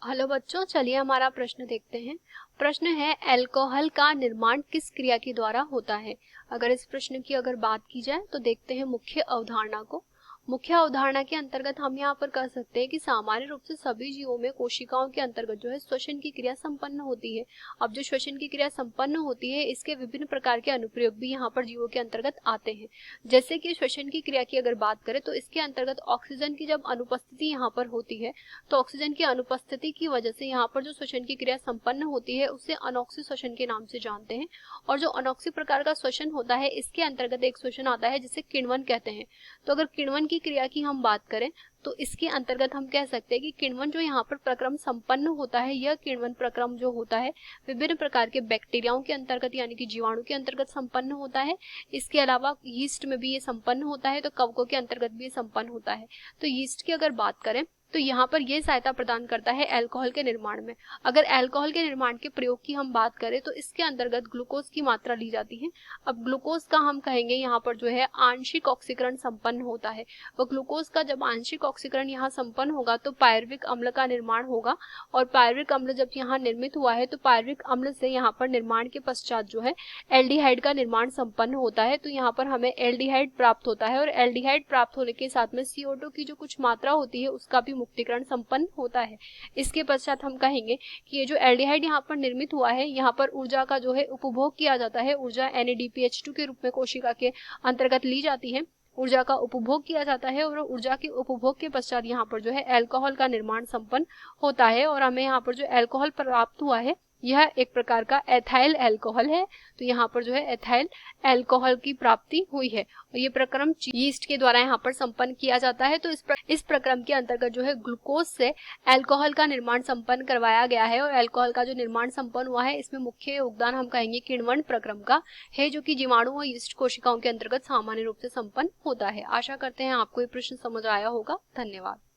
Hello बच्चों, चलिए हमारा प्रश्न देखते हैं। प्रश्न है अल्कोहल का निर्माण किस क्रिया के द्वारा होता है। अगर इस प्रश्न की बात की जाए तो देखते हैं मुख्य अवधारणा को। मुख्य अवधारणा के अंतर्गत हम यहाँ पर कह सकते हैं कि सामान्य रूप से सभी जीवों में कोशिकाओं के अंतर्गत जो है श्वसन की क्रिया संपन्न होती है। अब जो श्वसन की क्रिया संपन्न होती है इसके विभिन्न प्रकार के अनुप्रयोग भी यहाँ पर जीवों के अंतर्गत आते हैं। जैसे कि श्वसन की क्रिया की अगर बात करें तो इसके अंतर्गत ऑक्सीजन की जब अनुपस्थिति यहाँ पर होती है तो ऑक्सीजन की अनुपस्थिति की वजह से यहाँ पर जो श्वसन की क्रिया संपन्न होती है उसे अनॉक्सी श्वसन के नाम से जानते हैं। और जो अनॉक्सी प्रकार का श्वसन होता है इसके अंतर्गत एक श्वसन आता है जिसे किण्वन कहते हैं। तो अगर किण्वन की क्रिया की हम बात करें तो इसके अंतर्गत हम कह सकते हैं कि किण्वन जो यहाँ पर प्रक्रम संपन्न होता है, यह किण्वन प्रक्रम जो होता है विभिन्न प्रकार के बैक्टीरियाओं के अंतर्गत यानी कि जीवाणु के अंतर्गत संपन्न होता है। इसके अलावा यीस्ट में भी ये संपन्न होता है, तो कवकों के अंतर्गत भी ये संपन्न होता है। तो यीस्ट की अगर बात करें तो यहाँ पर यह सहायता प्रदान करता है अल्कोहल के निर्माण में। अगर अल्कोहल के निर्माण के प्रयोग की हम बात करें तो इसके अंतर्गत ग्लूकोज की मात्रा ली जाती है। अब ग्लूकोज का हम कहेंगे यहाँ पर जो है आंशिक ऑक्सीकरण संपन्न होता है। वो ग्लूकोज का जब आंशिक ऑक्सीकरण यहाँ संपन्न होगा तो पायरुविक अम्ल का निर्माण होगा। और पायरुविक अम्ल जब यहाँ निर्मित हुआ है तो पायरुविक अम्ल से यहाँ पर निर्माण के पश्चात जो है एल्डिहाइड का निर्माण संपन्न होता है। तो यहाँ पर हमें एल्डिहाइड प्राप्त होता है और एल्डिहाइड प्राप्त होने के साथ में CO2 की जो कुछ मात्रा होती है उसका भी मुक्तिकरण संपन्न होता है। इसके पश्चात हम कहेंगे कि ये जो एल्डिहाइड यहाँ पर निर्मित हुआ है यहाँ पर ऊर्जा का जो है उपभोग किया जाता है। ऊर्जा NADPH2 के रूप में कोशिका के अंतर्गत ली जाती है। ऊर्जा का उपभोग किया जाता है और ऊर्जा के उपभोग के पश्चात यहाँ पर जो है अल्कोहल का निर्माण संपन्न होता है। और हमें यहाँ पर जो अल्कोहल प्राप्त हुआ है यह एक प्रकार का एथाइल अल्कोहल है। तो यहाँ पर जो है एथाइल अल्कोहल की प्राप्ति हुई है और ये प्रक्रम यीस्ट के द्वारा यहाँ पर संपन्न किया जाता है। तो इस प्रक्रम के अंतर्गत जो है ग्लूकोज से अल्कोहल का निर्माण संपन्न करवाया गया है। और अल्कोहल का जो निर्माण संपन्न हुआ है इसमें मुख्य योगदान हम कहेंगे किण्वन प्रक्रम का है, जो कि जीवाणु और यीस्ट कोशिकाओं के अंतर्गत सामान्य रूप से संपन्न होता है। आशा करते हैं आपको ये प्रश्न समझ आया होगा। धन्यवाद।